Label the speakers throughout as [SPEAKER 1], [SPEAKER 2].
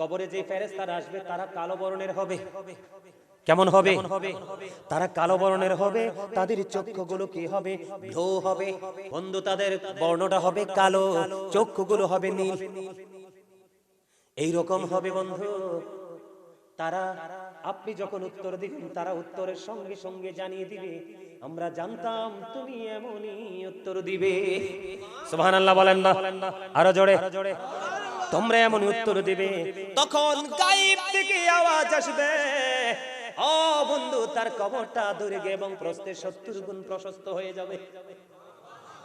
[SPEAKER 1] কবরে যে ফেরেশতারা আসবে তারা কালো বর্ণের হবে। কেমন হবে? তারা কালো বর্ণের হবে, তাদের চক্ষুগুলো কি হবে? ব্লু হবে। বন্ধু, তাদের বর্ণটা হবে কালো, চক্ষুগুলো হবে নীল। এই রকম হবে বন্ধু। তারা, আপনি যখন উত্তর দিবেন তারা উত্তরের সঙ্গে সঙ্গে জানিয়ে দিবে, আমরা জানতাম তুমি এমনই উত্তর দিবে। সুবহানাল্লাহ বলেন না? আরো জোরে। তোমরা এমনই উত্তর দিবে। তখন গায়েব থেকে আওয়াজ আসবে, ও বন্ধু, তার কবরটা দৈর্ঘ্য এবং প্রস্থে 70 গুণ প্রশস্ত হয়ে যাবে,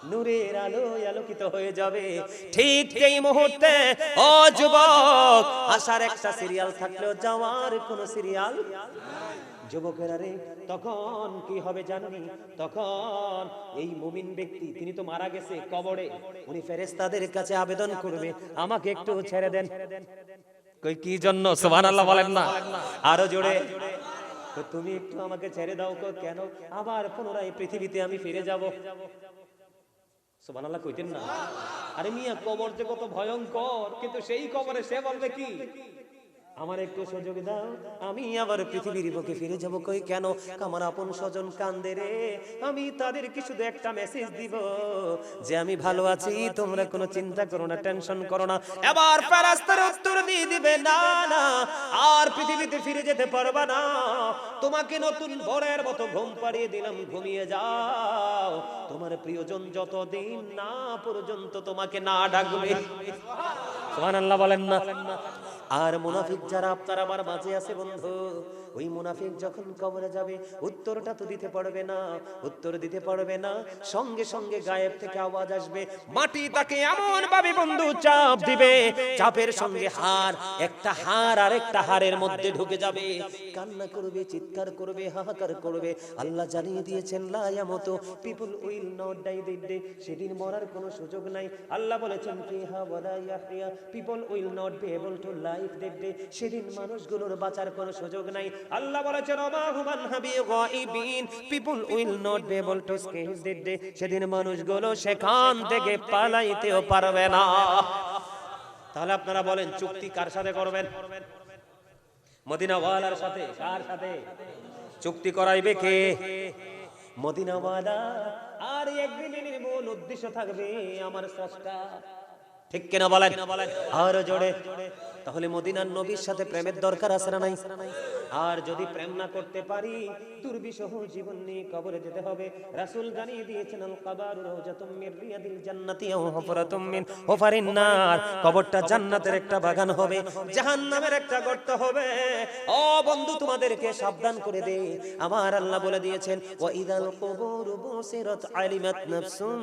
[SPEAKER 1] নূরের আলোয় আলোকিত হয়ে যাবে। ঠিক এই মুহূর্তে ও যুবক, আসার একটা সিরিয়াল থাকলেও যাওয়ার কোনো সিরিয়াল যুবকেরা রে, তখন কি হবে জানি? তখন এই মুমিন ব্যক্তি, তিনি তো মারা গেছে কবরে, উনি ফেরেশতাদের কাছে আবেদন করবে, আমাকে একটু ছেড়ে দেন। কই কি জন্য? সুবহানাল্লাহ বলেন না? আরো জোরে। তো তুমি একটু আমাকে ছেড়ে দাও। কেন? আবার পুনরায় পৃথিবীতে আমি ফিরে যাব। সুবহানাল্লাহ কইতেন না? আরে মিয়া, কবর যে কত ভয়ঙ্কর, কিন্তু সেই কবরে সে বলবে কি, আমার একটু সুযোগ দাও, আমি আবার পৃথিবীর বুকে ফিরে যাব। কই কেন? আমার আপন স্বজন কান্দে রে, আমি তাদেরকে শুধু একটা মেসেজ দিব যে আমি ভালো আছি, তোমরা কোনো চিন্তা করো না, টেনশন করো না। এবার ফেরেশতারা উত্তর দিয়ে দিবে, না না, আর পৃথিবীতে ফিরে যেতে পারবা না, তোমাকে নতুন ভোরের মতো ঘুম পাড়িয়ে দিলাম, ঘুমিয়ে যাও, তোমার প্রিয়জন যতদিন না পর্যন্ত তোমাকে না ডাকবে। সুবহানাল্লাহ বলেন না? আর মুনাফিক যারা আপনার আমার মাঝে আছে বন্ধু, ওই মুনাফিক যখন কবরে যাবে, উত্তরটা তো দিতে পারবে না, উত্তর দিতে পারবে না, সঙ্গে সঙ্গে গায়েব থেকে আওয়াজ আসবে, মাটি তাকে এমন ভাবে বন্ধু চাপ দিবে, চাপের সঙ্গে হাড়, একটা হাড় আর একটা হাড়ের মধ্যে ঢুকে যাবে, কান্না করবে, চিৎকার করবে, হাহাকার করবে। আল্লাহ জানিয়ে দিয়েছেন, লা ইয়ামুতু, people will not die that day, সেদিন মরার কোনো সুযোগ নাই। আল্লাহ বলেছেন, ফিহা ওয়ালা ইয়াহইয়া, people will not be able to life that day, সেদিন মানুষগুলোর বাঁচার কোনো সুযোগ নাই। আল্লাহ বলেছেন, ওমা হুমান হাবি গায়বিন, people will not be able to escape that day, সেদিন মানুষগুলো সেখান থেকে পালাইতেও পারবে না। তাহলে আপনারা বলেন, চুক্তি কার সাথে করবেন? মদিনাওয়ালার সাথে। কার সাথে চুক্তি করাইবে? কে? মদিনাওয়ালা। আর একদিনের মূল উদ্দেশ্য থাকবে আমার স্রষ্টা। ঠিক কিনা বলেন? আর জোরে। তাহলে মদিনার নবীর সাথে প্রেমের দরকার আছে না নাই? আর যদি প্রেম না করতে পারি, দুর্বিষহ জীবন নিয়ে কবরে যেতে হবে। রাসূল জানিয়ে দিয়েছেন, আল কবরু রাওজাতুম মির রিয়াদিল জান্নাতি আও হুফরাতুম মিন হুফারিন নার, কবরটা জান্নাতের একটা বাগান হবে, জাহান্নামের একটা গর্ত হবে। ও বন্ধু, তোমাদেরকে সাবধান করে দে, আমার আল্লাহ বলে দিয়েছেন, ওয়া ইদাল কুবুরু বুসিরাত আলিমাত নাফসুম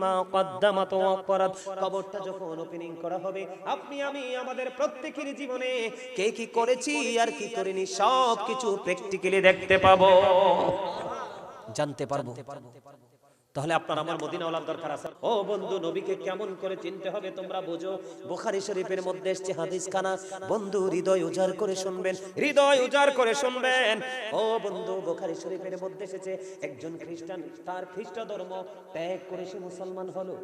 [SPEAKER 1] মা কদ্দামাত ওয়া আখরাত, কবরটা যখন ওপেনিং করা হবে, আপনি আমি আমাদের প্রত্যেকের জীবনে কে কি করেছি আর কি করিনি সব কিছু প্র্যাকটিক্যালি দেখতে পাবো, জানতে পারবো। তাহলে আপনার আমার মদিনাওয়ালার দরকার আছে। ও বন্ধু, নবীকে কেমন করে চিনতে হবে তোমরা বোঝো। বুখারী শরীফের মধ্যে এসেছে হাদিস খানা, বন্ধু হৃদয় উজাড় করে শুনবেন, হৃদয় উজাড় করে শুনবেন। ও বন্ধু, বুখারী শরীফের মধ্যে এসেছে, একজন খ্রিস্টান তার খ্রিস্ট ধর্ম ত্যাগ করে সে মুসলমান হলো,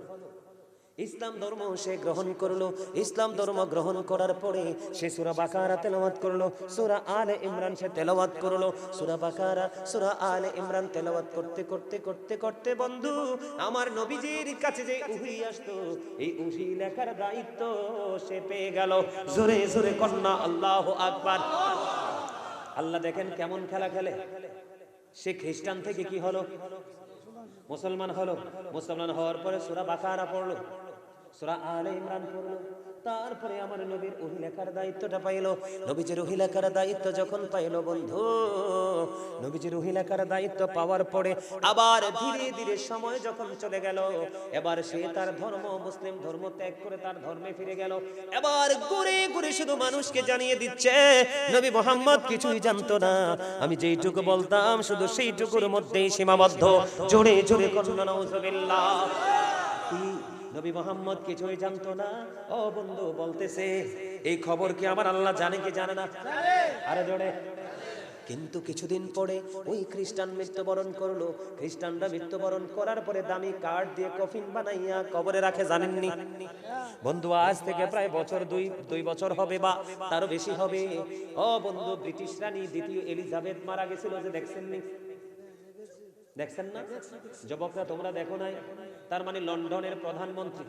[SPEAKER 1] ইসলাম ধর্ম সে গ্রহণ করলো। ইসলাম ধর্ম গ্রহণ করার পরে সে সূরা বাকারা তেলাওয়াত করলো, সূরা আলে ইমরান সে তেলাওয়াত করলো, সূরা বাকারা, সূরা আলে ইমরান তেলাওয়াত করতে করতে করতে করতে বন্ধু, আমার নবীজির কাছে যে ওহী আসতো, এই ওহী লেখার দায়িত্ব সে পেয়ে গেল। জোরে জোরে কন্না আল্লাহু আকবার। আল্লাহ দেখেন কেমন খেলা খেলে। সে খ্রিস্টান থেকে কি হলো? মুসলমান হলো। মুসলমান হওয়ার পরে সূরা বাকারা পড়লো, সূরা আলে ইমরান পড়লো, তারপরে আমার নবীর ওহী লেখার দায়িত্বটা পাইলো। নবীজির ওহী লেখার দায়িত্ব যখন পাইলো বন্ধু, নবীজির ওহী লেখার দায়িত্ব পাওয়ার পরে আবার ধীরে ধীরে সময় যখন চলে গেল, এবার সে তার ধর্ম মুসলিম ধর্ম ত্যাগ করে তার ধর্মে ফিরে গেল। এবার ঘুরে ঘুরে শুধু মানুষকে জানিয়ে দিচ্ছে, নবী মুহাম্মদ কিছুই জানতো না, আমি যেইটুকু বলতাম শুধু সেইটুকুর মধ্যেই সীমাবদ্ধ। জোরে জোরে কন্না নাউজুবিল্লাহ। নবী মুহাম্মদ কিছুই জানতো না। ও বন্ধু, বলতেছে এই খবর কি আমার আল্লাহ জানে কি জানে না? আরে জোরে। কিন্তু কিছুদিন পরে ওই খ্রিস্টান মৃত্যুবরণ করলো। খ্রিস্টানরা মৃত্যুবরণ করার পরে দামি কাঠ দিয়ে কফিন বানাইয়া কবরে রাখে, জানেননি বন্ধু? আজ থেকে প্রায় বছর দুই বছর হবে বা তারও বেশি হবে। ও বন্ধু, ব্রিটিশ রানী দ্বিতীয় এলিজাবেথ মারা গেছিল, যে দেখছেননি? দেখছেন না যুবকরা? তোমরা দেখো নাই? তার মানে লন্ডনের প্রধানমন্ত্রী,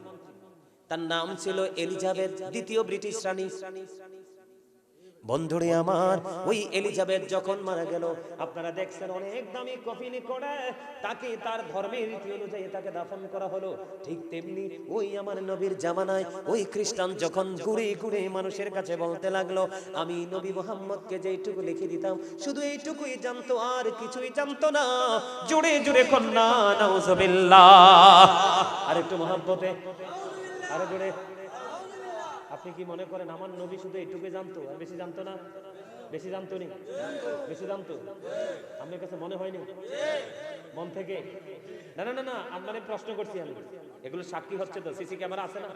[SPEAKER 1] তার নাম ছিল এলিজাবেথ দ্বিতীয় ব্রিটিশ রানী। বন্ধুরে আমার, ওই এলিজাবেথ যখন মারা গেল, আপনারা দেখছেন অনেক দামি কফিনে করে তাকে তার ধর্মের রীতি অনুযায়ী তাকে দাফন করা হলো। ঠিক তেমনি ওই আমার নবীর জামানায় ওই খ্রিস্টান যখন ঘুরে ঘুরে মানুষের কাছে বলতে লাগলো, আমি নবী মুহাম্মদকে যেইটুকু লিখে দিতাম শুধু এইটুকুই জানতো, আর কিছুই জানতো না। জোরে জোরে কন্যা নাউজুবিল্লাহ। আর একটু মহব্বতে, আরো জোরে। আপনি কি মনে করেন আমার নবী শুধু এইটুকুই জানতো, আর বেশি জানতো না? বেশি জানতো নি? বেশি জানতো? আপনার কাছে মনে হয়নি মন থেকে? না না না না, আপনারে প্রশ্ন করছি আমি, এগুলো সাক্ষী হচ্ছে তো, সিসি ক্যামেরা আছে না?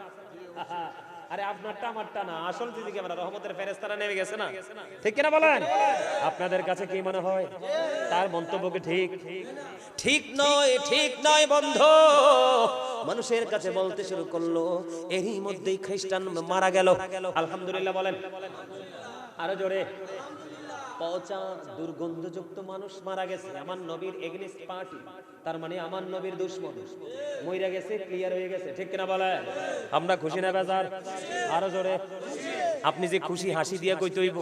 [SPEAKER 1] আরে আপনারটা আমারটা না, আসল সিসি ক্যামেরা, রহমতের ফেরেশতারা নেমে গেছে না? ঠিক কিনা বলেন? আপনাদের কাছে কি মনে হয় তার মন্তব্য কি ঠিক? ঠিক নয়, ঠিক নয় বন্ধু। মানুষের কাছে বলতে শুরু করলো, এরই মধ্যেই খ্রিস্টান মারা গেল। আলহামদুলিল্লাহ বলেন, আরো জোরে। পচা দুর্গন্ধযুক্ত মানুষ মারা গেছে, আমার নবীর এগেইনস্ট পার্টি, তার মানে আমার নবীর দুশমন মইরা গেছে, ক্লিয়ার হয়ে গেছে। ঠিক কিনা বলেন? আমরা খুশি না বেজার? আরো জোরে। আপনি যে খুশি হাসি দিয়া কইতে হইব,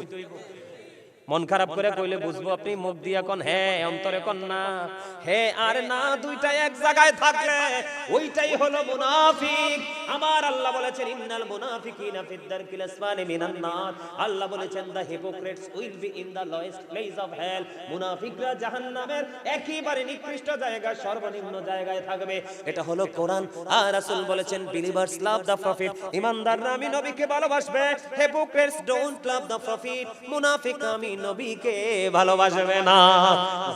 [SPEAKER 1] মন খারাপ করে কইলে বুঝবো আপনি মুখ দিয়া কোন হ্যাঁ, অন্তরে কোন না। হ্যাঁ আর না দুইটা এক জায়গায় থাকলে ওইটাই হলো মুনাফিক। আমার আল্লাহ বলেছেন, ইন্নাল মুনাফিকিনা ফিদ দারকিল আসফালি মিনান নার। আল্লাহ বলেছেন, the hypocrites will be in the lowest place of hell. মুনাফিকরা জাহান্নামের একেবারে নিকৃষ্ট জায়গা, সর্বনিম্ন জায়গায় থাকবে। এটা হলো কোরআন। আর রাসূল বলেছেন, বিলিভার্স লাভ দা প্রফিট। ইমানদাররা আমি নবীকে ভালোবাসবে। Hypocrites don't love the prophet. মুনাফিক আমি নবীকে ভালোবাসবে না।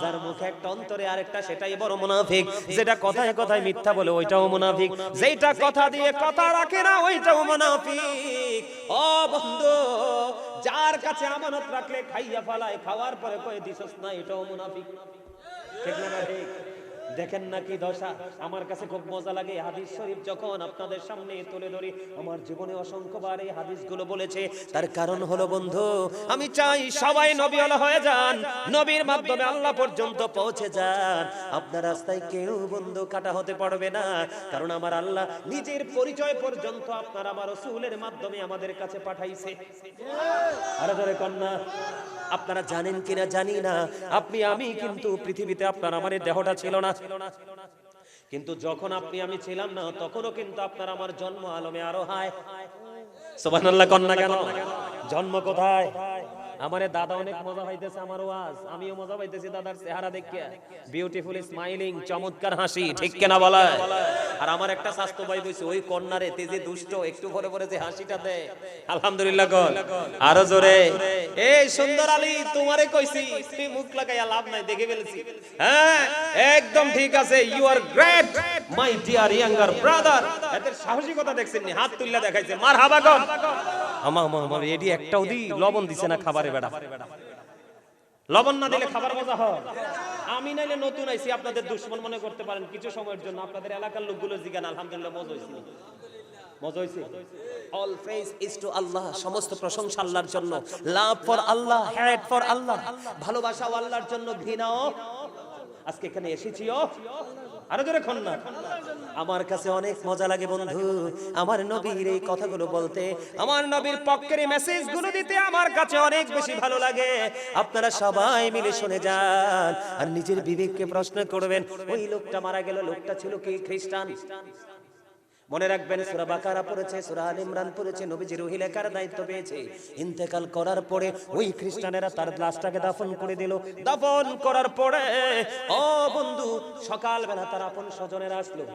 [SPEAKER 1] যার মুখে একটা অন্তরে আরেকটা, সেটাই বড় মুনাফিক। যেটা কথায় কথায় মিথ্যা বলে ওইটাও মুনাফিক, যেটা কথা দিয়ে কথা রাখে না ওইটাও মুনাফিক। ও বন্ধু, যার কাছে আমানত রাখলে খাইয়া ফেলায়, খাওয়ার পরে কয়ে দিছস না, এটাও মুনাফিক। ঠিক না ঠিক? দেখেন না কি দশা। আমার কাছে খুব মজা লাগে হাদিস শরীফ যখন আপনাদের সামনে তুলে ধরি। আমার জীবনে অসংখ্যবার এই হাদিসগুলো বলেছে। তার কারণ হলো বন্ধু, আমি চাই সবাই নবীওয়ালা হয়ে যান, নবীর মাধ্যমে আল্লাহ পর্যন্ত পৌঁছে যান। আপনার রাস্তায় কেউ বন্ধু কাটা হতে পারবে না, কারণ আমার আল্লাহ নিজের পরিচয় পর্যন্ত আপনার আমার রাসূলের মাধ্যমে আমাদের কাছে পাঠাইছে। আরে ধরে কন্যা, আপনারা জানেন কিনা জানি না, আপনি আমি কিন্তু পৃথিবীতে আপনার আমার দেহটা ছিল না, কিন্তু যখন আপনি আমি ছিলাম না, তখনও কিন্তু আপনার আমার জন্ম আলমে আরো হায়। সুবহানাল্লাহ কন্যা কেন? জন্ম কোথায়? আমারে দাদা অনেক মজা পাইতেছে আমার ওয়াজ, আমিও মজা পাইতেছি দাদার চেহারা দেখে। বিউটিফুল স্মাইলিং, চমৎকার হাসি। ঠিক কিনা বলা? আর আমার একটা স্বাস্থ্য ভাই বইছে, ওই কন্যারে তেজে দুষ্ট, একটু পরে পরে যে হাসিটা দেয়, আলহামদুলিল্লাহ কর। আরো জোরে। এই সুন্দর আলী, তোমারে কইছি তুমি মুখ লাগাইয়া লাভ নাই, দেখে ফেলেছি। হ্যাঁ একদম ঠিক আছে, you are great my dear younger brother. এদের সাহসিকতা দেখছেন নি? হাত তুললা দেখাইছে, মারহাবা কর। আমার এডি একটাও দি লবণ দিছে না খাবারে বেড়া। লবণ না দিলে খাবার মজা হয়? আমি নাইলে নতুন আইছি, আপনাদের দুশমন মনে করতে পারেন কিছু সময়ের জন্য। আপনাদের এলাকার লোকগুলো জিগান, আলহামদুলিল্লাহ মজা হইছে, মজা হইছে। অল প্রেজ ইজ টু আল্লাহ, সমস্ত প্রশংসা আল্লাহর জন্য। Love for Allah, hate for আল্লাহ, ভালোবাসা আল্লাহর জন্য, ঘৃণাও। আজকে এখানে এসেছিও আরো জোরে কন্যা। আমার কাছে অনেক মজা লাগে বন্ধু আমার নবীর এই কথাগুলো বলতে, আমার নবীর পক্ষের মেসেজগুলো দিতে আমার কাছে অনেক বেশি ভালো লাগে। আপনারা সবাই মিলে শুনে যান আর নিজের বিবেককে প্রশ্ন করবেন, ওই লোকটা মারা গেল, লোকটা ছিল কি খ্রিস্টান? মনে রাখবেন, সূরা বাকারা পড়েছে, সূরা আলে ইমরান পড়েছে, নবীজি রুহি লেখার দায়িত্ব পেয়েছে। ইন্তেকাল করার পরে ওই খ্রিস্টানেরা তার লাশটাকে দাফন করে দিল। দাফন করার পরে ও বন্ধু, সকালবেলা তার আপন স্বজনেরা আসলো।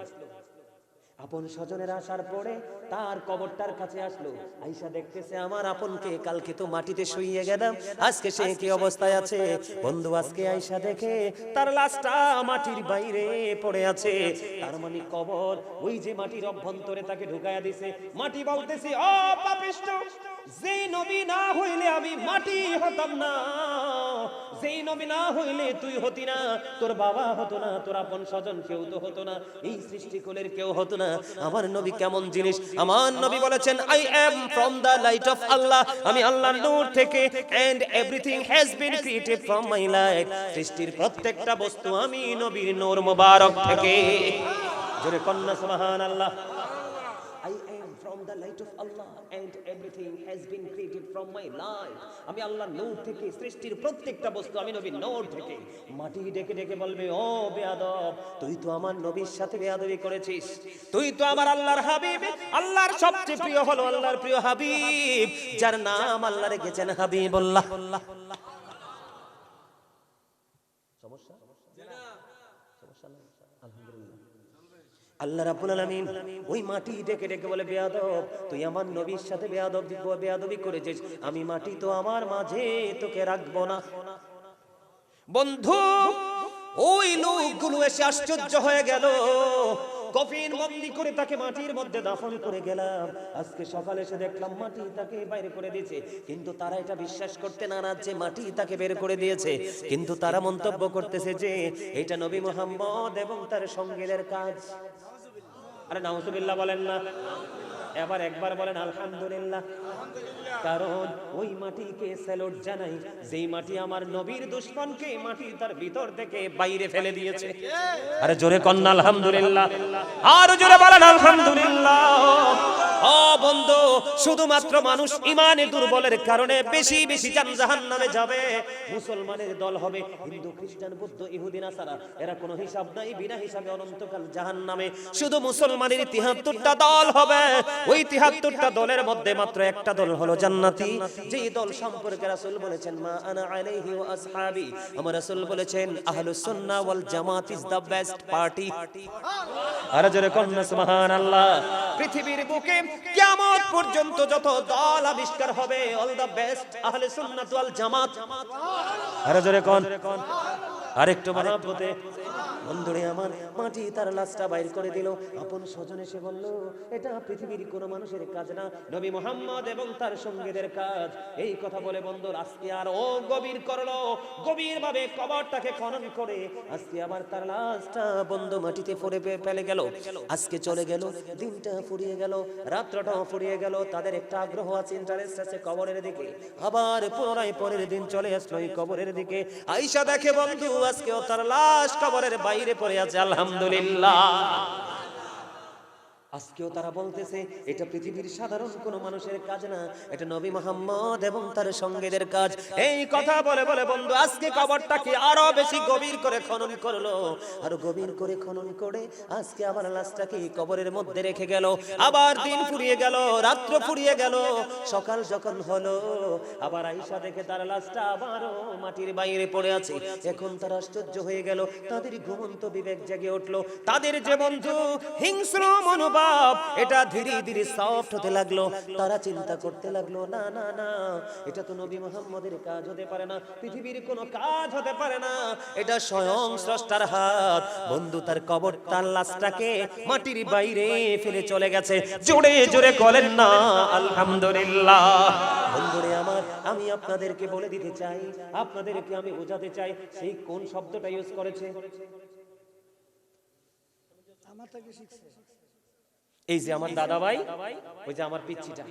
[SPEAKER 1] আপন স্বজনেরা আসার পরে তার কবরটার কাছে আসলো। আয়েশা দেখতেছে, আমার আপনকে কালকে তো মাটিতে শুইয়ে গেলাম, আজকে সে কি অবস্থায় আছে। বন্ধু আজকে আয়েশা দেখে তার লাশটা মাটির বাইরে পড়ে আছে। তার মানে কবর ওই যে মাটির অভ্যন্তরে তাকে ঢুকায়া দিছে। মাটি বলতেছে, ও পাপিষ্ঠ, যে নবী না হইলে আমি মাটি হতাম না, যেই নবী না হইলে তুই হতি না, তোর বাবা হতো না, তোর আপন স্বজন কেউ তো হতো না, এই সৃষ্টিকুলের কেউ হতো না। আমার নবী কেমন জিনিস? আমার নবী বলেছেন, I am from the light of Allah, আমি আল্লাহর নূর থেকে, and everything has been created from my light, সৃষ্টির প্রত্যেকটা বস্তু আমি নবীর নূর মুবারক থেকে। জোরে কন্না সুবহানাল্লাহ। I am from the light of Allah and everything has been created from my light. আমি আল্লাহর নূর থেকে, সৃষ্টির প্রত্যেকটা বস্তু আমি নবীর নূর থেকে। মাটি ডেকে ডেকে বলবে, ও বেয়াদব, তুই তো আমার নবীর সাথে বেয়াদবি করেছিস, তুই তো আমার আল্লাহর হাবিব, আল্লাহর সবচেয়ে প্রিয় হলো আল্লাহর প্রিয় হাবিব, যার নাম আল্লাহ রেখেছেন হাবিবুল্লাহ। সমস্যা? আল্লাহ রাব্বুল আলামিন ওই মাটি ডেকে ডেকে বলে, বেয়াদব, তুই আমার নবীর সাথে বেয়াদবি করেছিস, আমি মাটি তো আমার মাঝে তোকে রাখবো না। বন্ধু, ওই লোকগুলো এসে আশ্চর্য হয়ে গেল, কফিন বন্দি করে তাকে মাটির মধ্যে দাফন করে গেলাম, আজকে সকালে এসে দেখলাম মাটি তাকে বাইরে করে দিয়েছে। কিন্তু তারা এটা বিশ্বাস করতে নারাজ যে মাটি তাকে বের করে দিয়েছে, কিন্তু তারা মন্তব্য করতেছে যে এটা নবী মুহাম্মদ এবং তার সঙ্গীদের কাজ। আরে নাউজুবিল্লাহ বলেন না, এবার একবার বলেন আলহামদুলিল্লাহ। কারণ ওই মাটিকে স্যালুট জানাই, যেই মাটি আমার নবীর দুশমনকে মাটি তার ভিতর থেকে বাইরে ফেলে দিয়েছে। আরে জোরে কন্না আলহামদুলিল্লাহ, আর জোরে বলেন আলহামদুলিল্লাহ। ও বন্ধু, শুধুমাত্র মানুষ ইমানে দুর্বলের কারণে বেশি বেশি জাহান্নামে যাবে, মুসলমানের দল হবে, হিন্দু খ্রিস্টান বৌদ্ধ ইহুদি নাসারা এরা কোনো হিসাব নাই, বিনা হিসাবে অনন্তকাল জাহান্নামে। শুধু মুসলমানের 73টা দল হবে, ওই 73টা দলের মধ্যে মাত্র একটা দল হলো জান্নাতি, যেই দল সম্পর্কে রাসূল বলেছেন, মা আনা আলাইহি ওয়া আসহাবি, আমার রাসূল বলেছেন আহলুস সুন্নাহ ওয়াল জামাত ইজ দ্য বেস্ট পার্টি। আর জোরে কন্না সুবহানাল্লাহ। পৃথিবীর বুকে কিয়ামত পর্যন্ত যত দল আবিষ্কার হবে, অল দ্য বেস্ট আহলে সুন্নাত ওয়াল জামাত। আর জোরে কোন আরেকটু মহাব্বতে বন্ধুরে আমার, মাটি তার লাশটা বাইর করে দিল, আপন স্বজন এসে বলল, এটা পৃথিবীর কোনো মানুষের কাজ না, নবী মুহাম্মদ এবং তার সঙ্গীদের কাজ। এই কথা বলে বন্ধু আজকে আর ও গভীর করলো, গভীর ভাবে কবরটাকে খনন করে আজকে আবার তার লাশটা বন্ধু মাটিতে ফেলে গেল। আজকে চলে গেল, দিনটা ফুরিয়ে গেল, রাত্রটাও ফুরিয়ে গেল, তাদের একটা আগ্রহ আছে, ইন্টারেস্ট আছে কবরের দিকে। আবার পুনরায় পরের দিন চলে আসলো এই কবরের দিকে, আয়েশা দেখে বন্ধু আজকেও তার লাশ কবরের বাইরে পড়ে আছে। আলহামদুলিল্লাহ। আজকেও তারা বলতেছে এটা পৃথিবীর সাধারণ কোনো মানুষের কাজ না, এটা নবী মুহাম্মদ এবং তার সঙ্গীদের কাজ। এই কথা বলে বলে বন্ধু আজকে কবরটাকে আরো বেশি গভীর করে খনন করলো, আরো গভীর করে খনন করে আজকে আবার লাশটাকে কবরের মধ্যে রেখে গেল। আবার দিন ফুরিয়ে গেল, রাত্র ফুরিয়ে গেল, সকাল যখন হলো আবার আয়েশা দেখে তার লাশটা আবারও মাটির বাইরে পড়ে আছে। এখন তারা আশ্চর্য হয়ে গেল, তাদের ঘুমন্ত বিবেক জেগে উঠলো, তাদের যে বন্ধু হিংস্র মনোভাব এটা ধীরে ধীরে সফট হতে লাগলো। তারা চিন্তা করতে লাগলো, না না না, এটা তো নবী মুহাম্মদের কাজ হতে পারে না, পৃথিবীর কোনো কাজ হতে পারে না, এটা স্বয়ং স্রষ্টার হাত। বন্ধু তার কবর, তার লাশটাকে মাটির বাইরে ফেলে চলে গেছে। জোরে জোরে বলেন না আলহামদুলিল্লাহ। বন্ধুরে আমার, আমি আপনাদেরকে বলে দিতে চাই, আপনাদেরকে আমি বোঝাতে চাই, সেই কোন শব্দটা ইউজ করেছে? আমার থেকে শিখছে। এই যে আমার দাদা ভাই, ওই যে আমার পিচ্চিটা,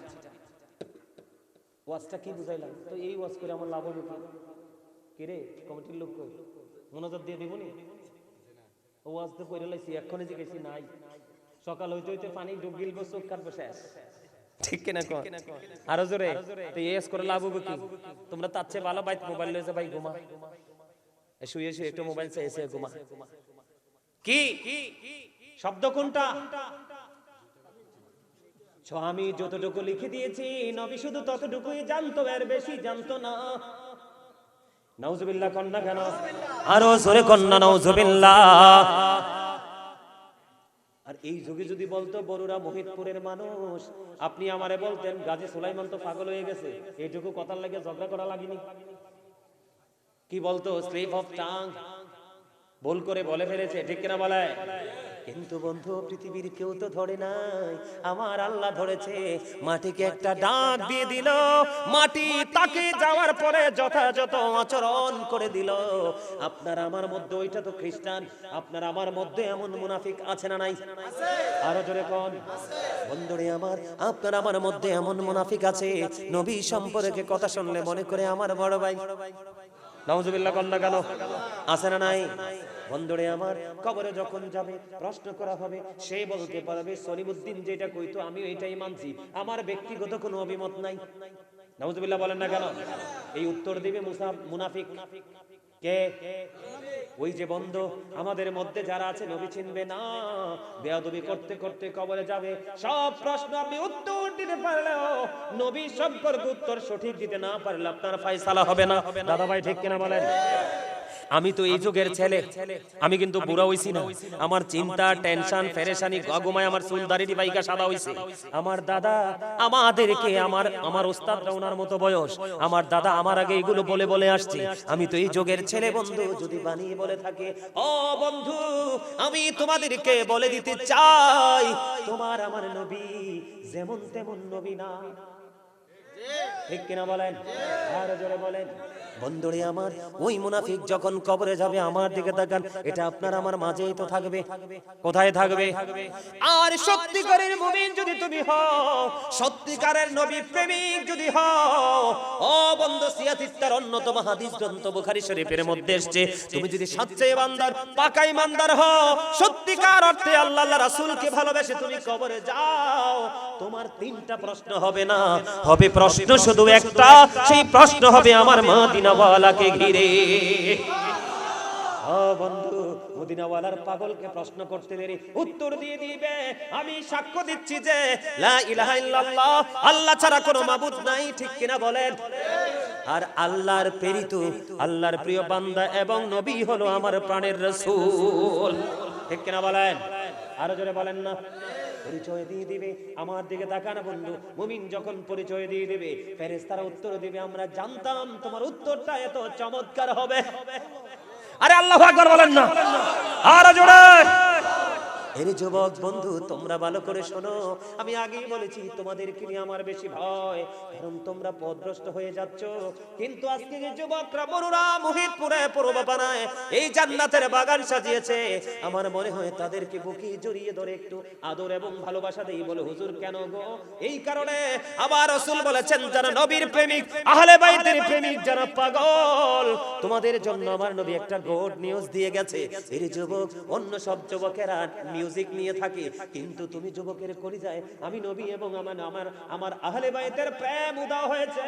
[SPEAKER 1] ওয়াজটা কি বুঝাইলাম? তো এই ওয়াজ করে আমার লাভ হবে কি রে? কমিটির লোক কই? মনোযোগ দিয়ে দিব নি? ওয়াজ তো করে লাইছি, এক্ষণে যে গেছি নাই, সকাল হইতে হইতে পানি ডুব গিলবো, চোখ কাটবো, শেষ। ঠিক কিনা কো? আরো জোরে। তো এই ওয়াজ করে লাভ হবে কি? তোমরা তার চেয়ে ভালো বাইক মোবাইল লইছে, ভাই ঘুমা, শুয়ে শুয়ে একটু মোবাইল চাইছে, ঘুমা। কি শব্দ কোনটা? আমি যতটুকু লিখে দিয়েছি নবী শুধু ততটুকুই জানতো, এর বেশি জানতো না। নাউজুবিল্লাহ কন্না কেন? আরো জোরে কন্না নাউজুবিল্লাহ। আর এই যুগে যদি বলতো বড়ুরা মোহিতপুরের মানুষ, আপনি আমারে বলতেন গাজী সুলাইমান তো পাগল হয়ে গেছে, এইটুকু কথার লাগে ঝগড়া করা লাগেনি। কি বলতো? স্লিপ অফ টাং, ভুল করে বলে ফেলেছে, ঠিক কিনা বলে? কিন্তু বন্ধু পৃথিবীর কেউ তো ধরে নাই, আমার আল্লাহ ধরেছে। মাটিকে একটা ডাক দিয়ে দিল, মাটি তাকে যাওয়ার পরে যথাযথ আচরণ করে দিল। আপনার আমার মধ্যে, ওইটা তো খ্রিস্টান, আপনার আমার মধ্যে এমন মুনাফিক আছে না নাই? আরো জোরে কোন। বন্ধুরে আমার, আপনার আমার মধ্যে এমন মুনাফিক আছে, নবী সম্পর্কে কথা শুনলে মনে করে আমার বড় ভাই। নাউজুবিল্লাহ কন্যা কেন? আছে না নাই? বন্ধুরে আমার, কবরে যখন যাবে প্রশ্ন করা হবে, সে বলতে পারবে সলিমুদ্দিন যেটা কইতো আমি এটাই মানছি, আমার ব্যক্তিগত কোনো অভিমত নাই। নাউজুবিল্লাহ বলেন না কেন? এই উত্তর দিবে মুনাফিক। কে? ওই যে বন্ধু আমাদের মধ্যে যারা আছে নবী চিনবে না, বেয়াদবি করতে করতে কবরে যাবে, সব প্রশ্ন আপনি উত্তর দিতে পারলেও নবী সম্পর্কে উত্তর সঠিক দিতে না পারলে আপনার ফয়সালা হবে না। দাদা ভাই ঠিক কিনা বলেন? আমি তো এই যুগের ছেলে, আমি কিন্তু বুড়া হইছি না। আমার চিন্তা, টেনশন, পেরেশানি, গগমায় আমার চুল দাড়ি বাইকা সাদা হইছে। আমার দাদা আমাদেরকে, আমার ওস্তাদরা ওনার মতো বয়স, আমার দাদা আমার আগে এগুলো বলে বলে আসছে। আমি তো এই যুগের ছেলে বন্ধু, যদি বানিয়ে বলে থাকে, ও বন্ধু আমি তোমাদেরকে বলে দিতে চাই, তোমার আমার নবী যেমন তেমন নবী না। ঠিক কিনা বলেন? আর জোরে বলেন। বন্ধুরে আমার, ওই মুনাফিক যখন কবরে যাবে আমার দিকে তাকান, এটা আপনার আমার মাঝেই তো থাকবে। কোথায় থাকবে? আর সত্যিকারের মুমিন যদি তুমি হও, সত্যিকারের নবী প্রেমিক যদি হও, ও বন্ধু সিয়াতিস্তার অন্যতম হাদিস গ্রন্থ বুখারী শরীফের মধ্যে এসেছে, তুমি যদি সচ্চা ইমানদার, পাকা ইমানদার হও, সত্যিকার অর্থে আল্লাহ রাসূলকে ভালোবেসে তুমি কবরে যাও, তোমার তিনটা প্রশ্ন হবে না, হবে প্রশ্ন শুধু একটা, সেই প্রশ্ন হবে আমার মদিনাওয়ালাকে ঘিরে। ও বন্ধু, মদিনাওয়ালার পাগলকে প্রশ্ন করতে দেরি, উত্তর দিয়ে দিবে, আমি সাক্ষ্য দিচ্ছি যে লা ইলাহা ইল্লাল্লাহ, আল্লাহ ছাড়া কোনো মাবুদ নাই। ঠিক কিনা বলেন? আর আল্লাহর প্রেরিত, আল্লাহর প্রিয় বান্দা এবং নবী হলো আমার প্রাণের রাসূল। ঠিক কিনা বলেন? আরো জোরে বলেন না। পরিচয় দিয়ে দিবে, আমার দিকে তাকানো বন্ধু, মুমিন যখন পরিচয় দিয়ে দিবে, ফেরেশতারা উত্তর দিবে, আমরা জানতাম তোমার উত্তরটা এত চমৎকার হবে। আরে আল্লাহু আকবার বলেন না, আরো জোরে। এর যুবক বন্ধু তোমরা ভালো করে শোনো, আমি আগেই বলেছি তোমাদেরকে নিয়ে আমার বেশি ভয়, কারণ তোমরা পথভ্রষ্ট হয়ে যাচ্ছ। কিন্তু আজকে যে যুবকরা বড়রা মুহিতপুরে পূর্বপাড়ায় এই জান্নাতের বাগান সাজিয়েছে, আমার মনে হয় তাদেরকে বুকে জড়িয়ে ধরে একটু আদর এবং ভালোবাসা দেই। বলে হুজুর কেন গো? এই কারণে আবার রাসূল বলেছেন, যারা নবীর প্রেমিক, আহলে বাইতের প্রেমিক, যারা পাগল, তোমাদের জন্য আমার নবী একটা গুড নিউজ দিয়ে গেছে। এর যুবক, অন্য সব যুবকেরা মিউজিক নিয়ে থাকে, কিন্তু তুমি যুবকের কলিজায় আমি নবী এবং আমার আহলে বাইতের প্রেম উদয় হয়েছে।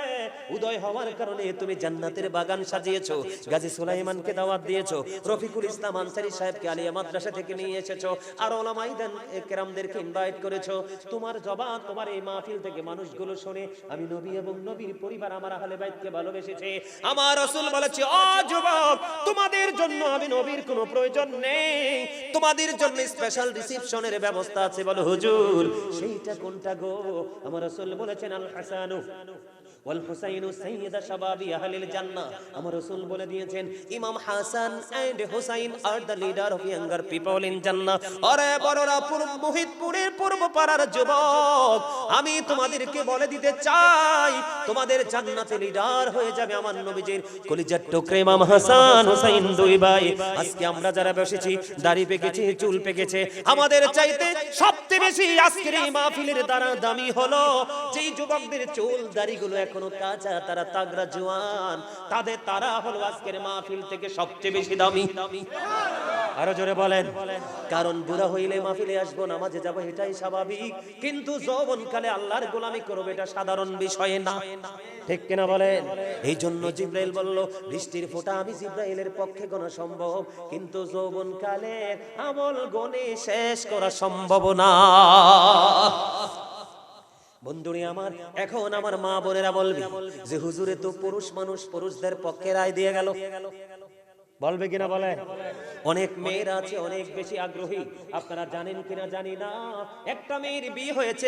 [SPEAKER 1] উদয় হওয়ার কারণে তুমি জান্নাতের বাগান সাজিয়েছো, গাজী সুলাইমানকে দাওয়াত দিয়েছো, রফিকুল ইসলাম আনসারী সাহেবকে আলিয়া মাদ্রাসা থেকে নিয়ে এসেছো, আর উলামায়ে কেরামদেরকে ইনভাইট করেছো। তোমার জবান, তোমার এই মাহফিল থেকে মানুষগুলো শুনে আমি নবী এবং নবীর পরিবার, আমার আহলে বাইতকে ভালোবেসেছে। আমার রাসূল বলেছে, ও যুবক, তোমাদের জন্য আমি নবীর কোনো প্রয়োজন নেই, তোমাদের জন্য স্পেশাল রিসেপশনের ব্যবস্থা আছে। বলো হুজুর সেইটা কোনটা গো? আমার রাসূল বলেছেন, আল হাসানু ওয়াল হুসাইনু সাইয়্যিদা শাবাবি আহলিল জান্নাহ। আমার রাসূল বলে দিয়েছেন, Imam Hasan and Husain are the leader of younger people in Jannah. আরে বড়রা, মুহিতপুরের পূর্ব পাড়ার যুবক, আমি তোমাদেরকে বলে দিতে চাই, তোমাদের জান্নাতে লিডার হয়ে যাবে আমার নবীজির কলিজার টুকরা ইমাম হাসান হুসাইন দুই ভাই। আজকে আমরা যারা বসেছি, দাড়ি পেকেছে, চুল পেকেছে, আমাদের চাইতে সবচেয়ে বেশি আজকের এই মাহফিলের দ্বারা দামি হলো যেই যুবকদের চুল দাড়িগুলো এখনো কাঁচা, তারা তাগড়া জওয়ান, তারা হলো আজকের মাহফিল থেকে সবচেয়ে বেশি দামি। আরো জোরে বলেন। কারণ বুড়া হইলে মাহফিলে আসবো, নামাজে যাবো, এটাই স্বাভাবিক, কিন্তু যৌবনকালে আল্লাহর গোলামি করবো, এটা সাধারণ বিষয় না। ঠিক কিনা বলেন? এই জন্য জিবরাইল বলল, বৃষ্টির ফোঁটা আমি জিবরাইলের পক্ষে গোনা সম্ভব, কিন্তু যৌবনকালে আমল গনে শেষ করা সম্ভব না। বন্ধুরে আমার, এখন আমার মা বোনেরা বলবে যে হুজুরে তো পুরুষ মানুষ, পুরুষদের পক্ষে রায় দিয়ে গেল, বলবে কিনা বলে? অনেক মেয়েরা আছে অনেক বেশি আগ্রহী, আপনারা জানেন কিনা জানি না, একটা মেয়ের বিয়ে হয়েছে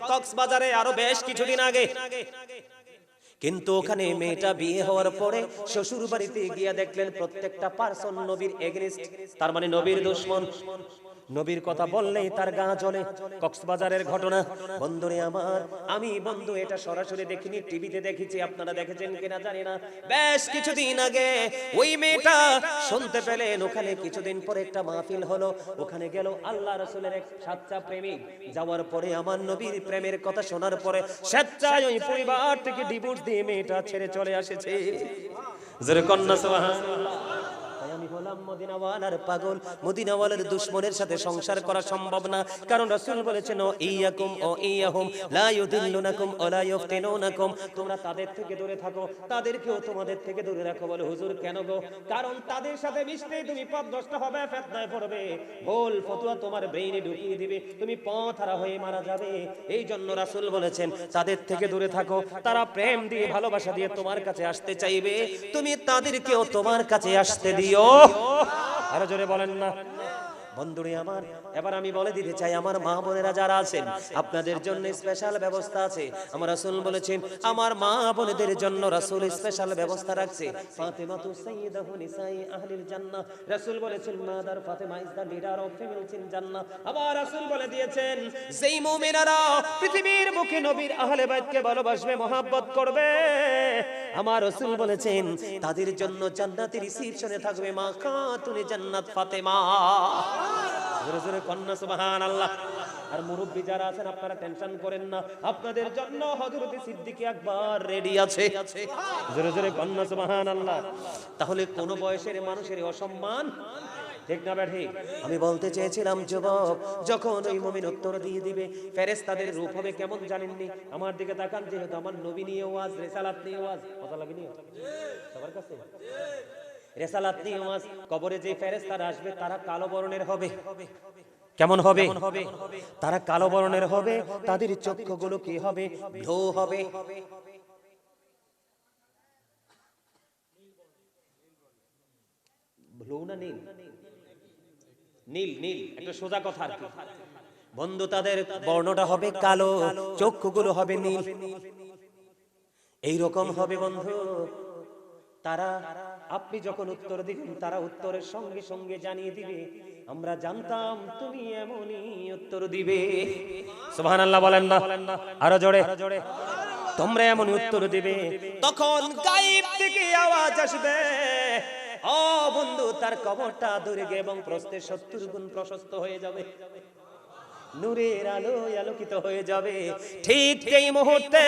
[SPEAKER 1] কক্সবাজারে আরো বেশ কিছুদিন আগে, কিন্তু ওখানে মেয়েটা বিয়ে হওয়ার পরে শ্বশুর বাড়িতে গিয়ে দেখলেন প্রত্যেকটা পার্সন নবীর এগেইনস্ট, তার মানে নবীর দুশমন। নবীর কথা বললেই তার গা জ্বলে। কক্সবাজারের ঘটনা বন্ধুরে আমার, আমি বন্ধু এটা সরাসরি দেখিনি, টিভিতে দেখেছি, আপনারা দেখেছেন কিনা জানি না। বেশ কিছুদিন আগে ওই মেয়েটা শুনতে পেলেন ওখানে কিছুদিন পরে একটা মাহফিল হলো, ওখানে গেল আল্লাহ রাসূলের এক সাচ্চা প্রেমিক। যাওয়ার পরে আমার নবীর প্রেমের কথা শোনার পরে স্বেচ্ছায় ওই পরিবার থেকে ডিভোর্স দিয়ে মেয়েটা ছেড়ে চলে আসেছে। জোরে কন্যা সুবহানাল্লাহ। আমি হলাম মদিনাওয়ালার পাগল, মদিনাওয়ালার দুশমনের সাথে সংসার করা সম্ভব না, কারণ রাসূল বলেছেন ইয়াকুম ও ইয়াহুম লা ইউদিল্লুনাকুম ওয়া লা ইফতিনুনাকুম, তোমরা তাদের থেকে দূরে থাকো, তাদেরকেও তোমাদের থেকে দূরে রাখো। বলে হুজুর কেন গো? কারণ তাদের সাথে মিশলেই তুমি পথভ্রষ্ট হবে, ফিতনায় পড়বে, ভুল ফতোয়া তোমার ব্রেইনে ঢুকিয়ে দিবে, তুমি পথহারা হয়ে মারা যাবে। এই জন্য রাসূল বলেছেন তাদের থেকে দূরে থাকো। তারা প্রেম দিয়ে ভালোবাসা দিয়ে তোমার কাছে আসতে চাইবে, তুমি তাদেরকেও তোমার কাছে আসতে দিও। আরো জোরে বলেন না। বন্ধুরে আমার, এবার আমি বলে দিতে চাই আমার মা বোনেরা যারা আছেন আপনাদের জন্য স্পেশাল ব্যবস্থা আছে। আমার রাসূল বলেছেন আমার মা বোনেদের জন্য রাসূল স্পেশাল ব্যবস্থা রাখছে। ফাতেমাতু সাইয়্যিদাতু নিসাই আহলিল জান্নাহ, রাসূল বলেছেন mother Fatema is the leader of females in জান্নাহ। আবার রাসূল বলে দিয়েছেন যেই মুমিনারা পৃথিবীর মুখে নবীর আহলে বাইতকে ভালোবাসবে, মহব্বত করবে, আমার রাসূল বলেছেন তাদের জন্য জান্নাতের রিসিপশনে থাকবে মা খাতুনে জান্নাত ফাতেমা। জোরে জোরে কন্যা সুবহানাল্লাহ। আর মুরব্বি যারা আছেন আপনারা টেনশন করেন না, আপনাদের জন্য হযরত সিদ্দিক আকবর রেডি আছে। জোরে জোরে কন্যা সুবহানাল্লাহ। তাহলে কোন বয়সের মানুষের অসম্মান ঠিক না ব্যাঠি? আমি বলতে চেয়েছিলাম যুবক, যখন ওই মুমিন উত্তর দিয়ে দিবে ফেরেশতাদের রূপ হবে কেমন জানেননি? আমার দিকে তাকান, যেহেতু আমার নবী নিয়ে ওয়াজ, রিসালাত নিয়ে ওয়াজ, কথা লাগেনি সবার কাছে? রিসালাত নিয়ে ওয়াজ। কবরে যে ফেরেশতারা আসবে তারা কালো বর্ণের হবে। কেমন হবে? তারা কালো বর্ণের হবে, তাদের চক্ষুগুলো কি হবে? ব্লু হবে। ব্লু না নীল? নীল, নীল, একটা সোজা কথা আর কি বন্ধু। তাদের বর্ণটা হবে কালো, চক্ষুগুলো হবে নীল, এইরকম হবে বন্ধু। তারা আপনি যখন উত্তর দিবেন তারা উত্তরের সঙ্গে সঙ্গে জানিয়ে দিবে আমরা জানতাম তুমি এমনই উত্তর দিবে। সুবহানাল্লাহ বলেন না? আরো জোরে। তোমরা এমনই উত্তর দিবে। তখন গায়েব থেকে আওয়াজ আসবে, ও বন্ধু তার কবরটা দৈর্ঘ্য এবং প্রস্থে 70 গুণ প্রশস্ত হয়ে যাবে, নূরের আলোয় আলোকিত হয়ে যাবে। ঠিক এই মুহূর্তে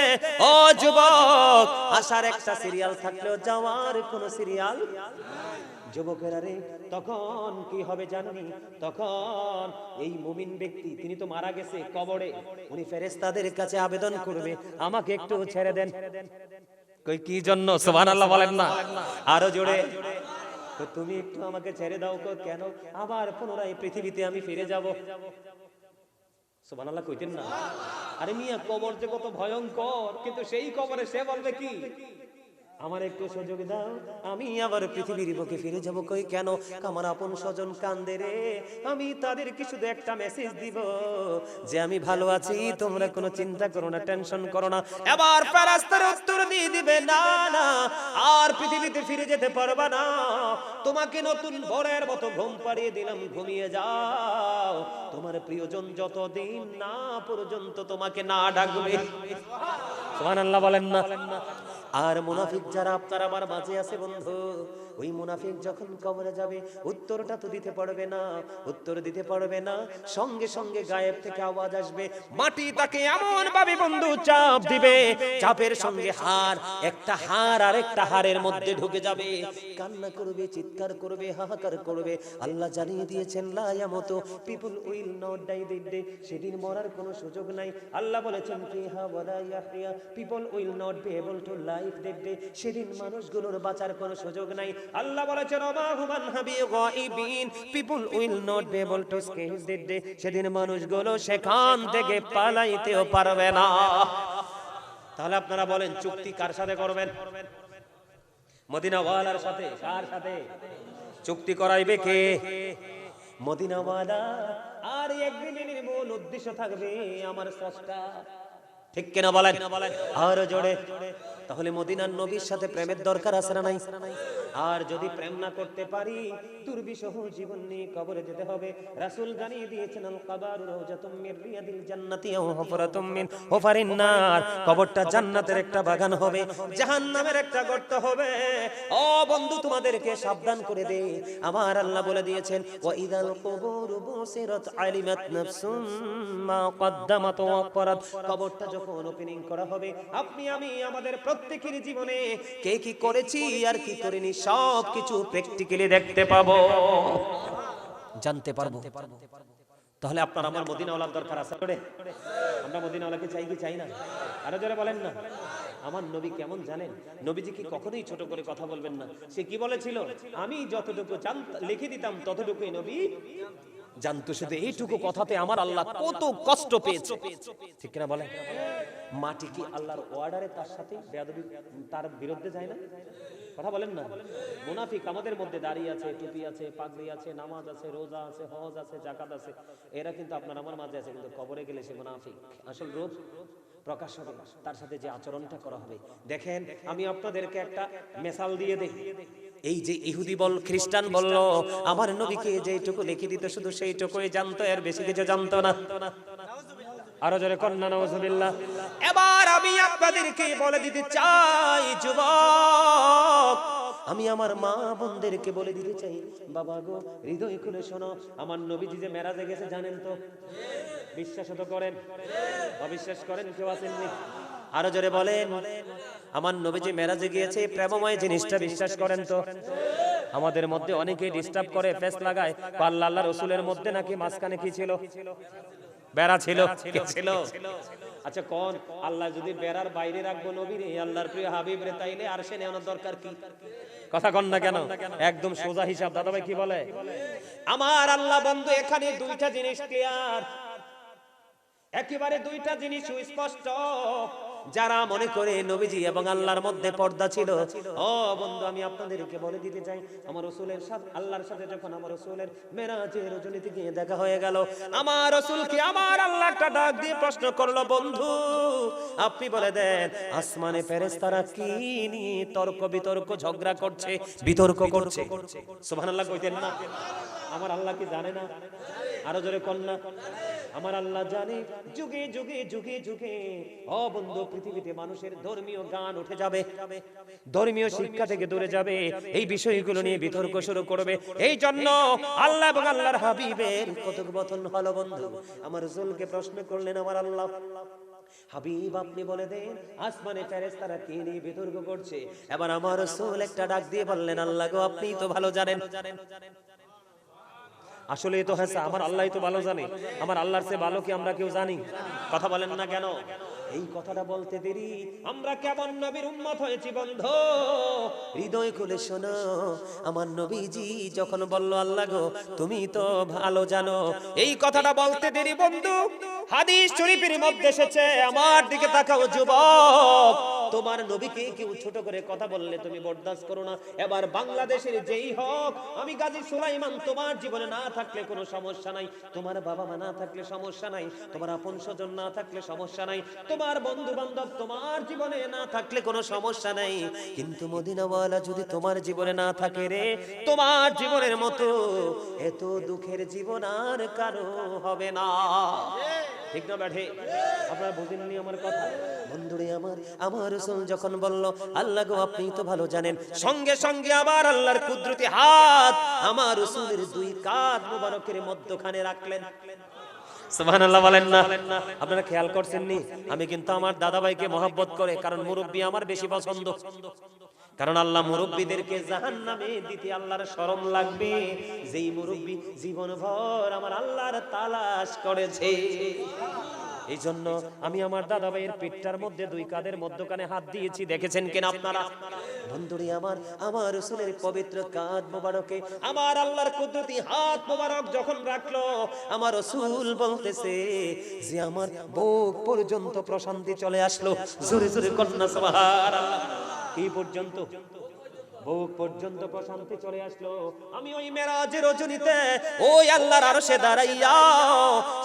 [SPEAKER 1] ও যুবক, আসার একটা সিরিয়াল থাকলেও যাওয়ার কোনো সিরিয়াল যুবকেরা রে, তখন কি হবে জানি? তখন এই মুমিন ব্যক্তি তিনি তো মারা গেছে কবরে, উনি ফেরেশতাদের কাছে আবেদন করবে আমাকে একটু ছেড়ে দেন। কই কি জন্য? সুবহানাল্লাহ বলেন না? আরো জোরে। তো তুমি একটু আমাকে ছেড়ে দাও। কেন? আবার পুনরায় পৃথিবীতে আমি ফিরে যাব। সুবহানাল্লাহ কইতেন না? আরে মিয়া, কবর যে কত ভয়ঙ্কর, কিন্তু সেই কবরে সে বলবে কি আমার একটু সুযোগ দাও, আমি আবার পৃথিবীর বুকে ফিরে যাব। কই কেন? আমার আপন স্বজন কান্দে রে, আমি তাদেরকে শুধু একটা মেসেজ দিব যে আমি ভালো আছি, তোমরা কোনো চিন্তা করো না, টেনশন করো না। এবার ফেরেশতারা উত্তর দিয়ে দিবে না না, আর পৃথিবীতে ফিরে যেতে পারবা না, তোমাকে নতুন ভোরের মতো ঘুম পাড়িয়ে দিলাম, ঘুমিয়ে যাও। তোমার প্রিয়জন যতদিন না পর্যন্ত তোমাকে না ডাকবে। সুবহানাল্লাহ বলেন না? আর মুনাফিক যারা আপনার আমার মাঝে আছে বন্ধু, ওই মুনাফিক যখন কবরে যাবে উত্তরটা তো দিতে পারবে না, উত্তর দিতে পারবে না, সঙ্গে সঙ্গে গায়েব থেকে আওয়াজ আসবে, মাটি তাকে এমন ভাবে বন্ধু চাপ দিবে, চাপের সঙ্গে হাড়, একটা হাড় আর একটা হাড়ের মধ্যে ঢুকে যাবে, কান্না করবে, চিৎকার করবে, হাহাকার করবে। আল্লাহ জানিয়ে দিয়েছেন লা ইয়ামুতু, people will not die that day, সেদিন মরার কোনো সুযোগ নাই। আল্লাহ বলেছেন ফিহা ওয়ালা ইয়াহইয়া, people will not be able to life that day, সেদিন মানুষগুলোর বাঁচার কোনো সুযোগ নাই। আল্লাহ বলেছেন ওমা হুমান হাবি গায়বিন, people will not be able to escape that day, সেদিন মানুষগুলো সেখান থেকে পালাইতেও পারবে না। তাহলে আপনারা বলেন চুক্তি কার সাথে করবেন? মদিনাওয়ালার সাথে। কার সাথে চুক্তি করাইবে? কে? মদিনাওয়ালা। আর একদিনের মূল উদ্দেশ্য থাকবে আমার স্রষ্টা। ঠিক কিনা বলেন? আর জোরে। তাহলে মদিনার নবীর সাথে প্রেমের দরকার আছে না নাই? আর যদি প্রেম না করতে পারি, দুর্বিষহ জীবন নিয়ে কবরে যেতে হবে। রাসূল জানিয়ে দিয়েছেন, আল কবরু রাওজাতুম মির রিয়াদিল জান্নাতি আও হুফরাতুম মিন হুফারিন নার। কবরটা জান্নাতের একটা বাগান হবে, জাহান্নামের একটা গর্ত হবে। ও বন্ধু, তোমাদেরকে সাবধান করে দে, আমার আল্লাহ বলে দিয়েছেন, ওয়া ইদাল কুবুরু বুসিরাত আলিমাত নাফসুম মা কদ্দামাত ওয়া আখরাত। কবরটা যখন ওপেনিং করা হবে, আপনি আমি আমাদের প্রত্যেকের জীবনে কে কি করেছি আর কি করিনি সব কিছু প্র্যাকটিক্যালি দেখতে পাবো, জানতে পারবো। তাহলে আপনার আমার মদিনাওয়ালার দরকার আছে। আমরা মদিনাওয়ালাকে চাই কি চাই না? আরো জোরে বলেন না। আমার নবী কেমন জানেন? নবীজি কি কখনোই ছোট করে কথা বলবেন না। সে কি বলেছিল? আমি যতটুকু লিখে দিতাম ততটুকুই নবী জানতো। শুধু এইটুকু কথাতে আমার আল্লাহ কত কষ্ট পেয়েছে, ঠিক না বলেন? মাটি কি আল্লাহর অর্ডারে তার সাথে বেয়াদবি, তার বিরুদ্ধে যায় না? কথা বলেন না। মুনাফিক আমাদের মধ্যে দাড়ি আছে, টুপি আছে, পাগড়ি আছে, নামাজ আছে, রোজা আছে, হজ আছে, যাকাত আছে, এরা কিন্তু আপনার আমার মাঝে আছে, কিন্তু কবরে গেলে সে মুনাফিক। আসল রূপ প্রকাশ হবে, তার সাথে যে আচরণটা করা হবে। দেখেন, আমি আপনাদেরকে একটা মিসাল দিয়ে দেই। এই যে ইহুদি বল, খ্রিস্টান বলল আমার নবীকে যেটুকু লিখে দিত শুধু সেইটুকুই জানতো, এর বেশি কিছু জানতো না। আরো জোরে কন্যা নাউজুবিল্লাহ। এবার আমি আপনাদেরকে বলে দিতে চাই, যুবক, আমি আমার মা বোনদেরকে বলে দিতে চাই, বাবা গো, হৃদয় খুলে শোনো, আমার নবীজি যে মেরাজে গেছে জানেন তো? বিশ্বাস তো করেন, অবিশ্বাস করেন কেউ আছেননি? আরো জোরে বলেন, আমার নবীজি মেরাজে গিয়েছে, প্রেমময় জিনিসটা বিশ্বাস করেন তো? আমাদের মধ্যে অনেকেই ডিস্টার্ব করে, ফেস লাগায়, আল্লাহ আল্লাহ রাসূলের মধ্যে নাকি মাঝখানে কি ছিল? বেড়া ছিল। কি ছিল? আচ্ছা কোন আল্লাহ যদি বেড়ার বাইরে রাখবো নবীরে, আল্লাহর প্রিয় হাবিব রে, তাইলে আর সে নেওয়ার দরকার কি? কথা কন না কেন? একদম সোজা হিসাব। দাদা ভাই কি বলে? আমার আল্লাহ বন্ধু এখানে দুইটা জিনিস ক্লিয়ার, একেবারে দুইটা জিনিস সুস্পষ্ট। যারা মনে করে নবীজি এবং আল্লাহর মধ্যে পর্দা ছিল, ও বন্ধু, আমি আপনাদেরকে বলে দিতে চাই, আমার রাসূলের সাথে আল্লাহর সাথে যখন আমার রাসূলের মেরাজের রজনীতে গিয়ে দেখা হয়ে গেল, আমার রাসূলকে আমার আল্লাহ একটা ডাক দিয়ে প্রশ্ন করলো, বন্ধু আপনি বলে দেন আসমানে ফেরেশতারা কি নিয়ে তর্ক বিতর্ক ঝগড়া করছে, বিতর্ক করছে? সুবহানাল্লাহ কইতেন না? আমার আল্লাহ কি জানে না? আরো জোরে কন্যা, আমার আল্লাহ জানে। যুগে যুগে যুগে যুগে ও বন্ধু, পৃথিবীতে মানুষের ধর্মীয় গান উঠে যাবে, ধর্মীয় শিক্ষা থেকে দূরে যাবে, এই বিষয়গুলো নিয়ে বিতর্ক শুরু করবে। এই জন্য আল্লাহ এবং আল্লাহর হাবিবের কথোপকথন হলো বন্ধু। আমার রাসূলকে প্রশ্ন করলেন আমার আল্লাহ, হাবিব আপনি বলে দেন আসমানে ফেরেশতারা কি নিয়ে বিতর্ক করছে? এবার আমার রাসূল একটা ডাক দিয়ে বললেন, আল্লাহ গো, আপনি তো ভালো জানেন। আসলে তো হ্যাঁ, আমার আল্লাহই তো ভালো জানে। আমার আল্লাহর চেয়ে ভালো কি আমরা কেউ জানি? কথা বলেন না কেন? এই কথাটা বলতে দেরি আমরা কেমন নবীর উম্মত হয়েছি বন্ধু। হৃদয় খুলে শোনো, আমার নবীজি যখন বলল, আল্লাহ গো তুমি তো ভালো জানো, এই কথাটা বলতে দেরি বন্ধু হাদিস শরীফের মধ্যে এসেছে, আমার দিকে তাকাও যুবক, তোমার নবীকে কেউ ছোট করে কথা বললে তুমি বরদাস্ত করো না। এবার বাংলাদেশের যেই হোক, আমি গাজী সুলাইমান, তোমার জীবনে না থাকলে কোনো সমস্যা নাই, তোমার বাবা মা না থাকলে সমস্যা নাই, তোমার আপন স্বজন না থাকলে সমস্যা নাই, তোমার বন্ধু বান্ধব তোমার জীবনে না থাকলে কোনো সমস্যা নাই, কিন্তু মদিনাওয়ালা যদি তোমার জীবনে না থাকে রে, তোমার জীবনের মতো এত দুঃখের জীবন আর কারো হবে না। ঠিক না ব্যাঠে? আপনারা বুঝেননি আমার কথা? বন্ধুরে আমার, আমার রাসূল যখন বলল, আল্লাহ গো আপনি তো ভালো জানেন, সঙ্গে সঙ্গে আবার আল্লাহর কুদরতি হাত আমার রাসূলের দুই কাঁধ মোবারকের মধ্যখানে রাখলেন। সুবহানাল্লাহ বলেন না? আপনারা খেয়াল করছেন নি? আমি কিন্তু আমার দাদা ভাইকে মহব্বত করে, কারণ মুরব্বি আমার বেশি পছন্দ। কারণ আল্লাহ মুরব্বিদেরকে জাহান্নামে দিতে আল্লাহর শরম লাগবে, যেই মুরব্বি জীবনভর আমার আল্লাহর তালাশ করেছে। এই জন্য আমি আমার দাদা ভাইয়ের পিঠটার মধ্যে দুই কাঁধের মধ্যখানে হাত দিয়েছি, দেখেছেন কিনা আপনারা? বন্ধুরে আমার, আমার রাসূলের পবিত্র কাঁধ মোবারকে আমার আল্লাহর কুদরতি হাত মোবারক যখন রাখলো, আমার রাসূল বলতেছে যে আমার বুক পর্যন্ত প্রশান্তি চলে আসলো। জোরে জোরে কন্যা সুবহানাল্লাহ। কি পর্যন্ত? বুক পর্যন্ত প্রশান্তি চলে আসলো। আমি ওই মেরাজের রজনীতে ওই আল্লাহর আরশে দাঁড়াইয়া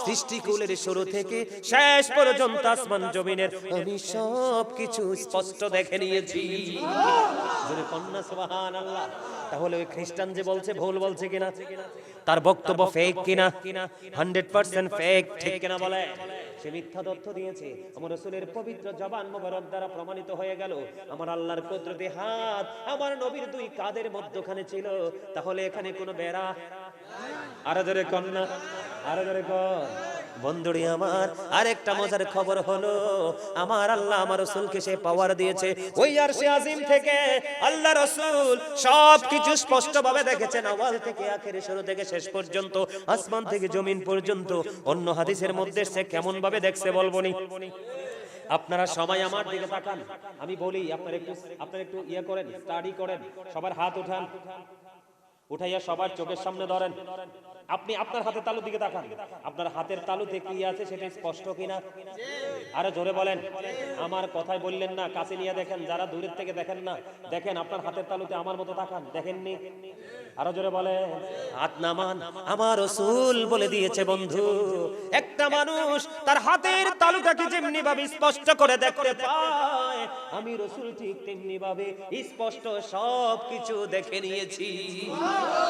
[SPEAKER 1] সৃষ্টিকুলের শুরু থেকে শেষ পর্যন্ত আসমান জমিনের আমি সব কিছু স্পষ্ট দেখে নিয়েছি। জোরে কন্যা সুবহানাল্লাহ। তাহলে ওই খ্রিস্টান যে বলছে ভুল বলছে কিনা, তার বক্তব্য ফেক কিনা, 100% ফেক, ঠিক কিনা বলে? সে মিথ্যা তথ্য দিয়েছে। আমার রাসূলের পবিত্র জবান মোবারক দ্বারা প্রমাণিত হয়ে গেল আমার আল্লাহর কুদরতি হাত আমার নবীর দুই কাঁধের মধ্যখানে ছিল। তাহলে এখানে কোনো বেড়া, আরো জোরে কন্যা, আরো জোরে কর। বন্ধুরি আমার আরেকটা মজার খবর হলো আমার আল্লাহ আমার রাসূলকে সে পাওয়ার দিয়েছে। ওই আরশে আজিম থেকে আল্লাহ রাসূল সবকিছু স্পষ্টভাবে দেখেছেন, আওয়াল থেকে আখের, শুরু থেকে শেষ পর্যন্ত, আসমান থেকে জমিন পর্যন্ত। অন্য হাদিসের মধ্যে সে কেমন ভাবে দেখছে বলবনি। আপনারা সবাই আমার দিকে তাকান, আমি বলি আপনারা একটু ইয়ে করেন, স্টাডি করেন। সবার হাত উঠান, উঠাইয়া সবার চোখের সামনে ধরেন। আপনি আপনার হাতের তালুর দিকে তাকান, আপনার হাতের তালুতে কি আছে সেটা স্পষ্ট কিনা? আরে জোরে বলেন। আমার কথাই বললেন না, কাছে নিয়ে দেখেন। যারা দূরের থেকে দেখেন না, দেখেন আপনার হাতের তালুতে আমার মতো তাকান, দেখেননি? আরো জোরে বলেন। হাত নামান। আমার রাসূল বলে দিয়েছে বন্ধু, একটা মানুষ তার হাতের তালুটাকে যেমনি ভাবে স্পষ্ট করে দেখতে পায়, আমি রাসূল ঠিক তেমনি ভাবে স্পষ্ট সবকিছু দেখে নিয়েছি।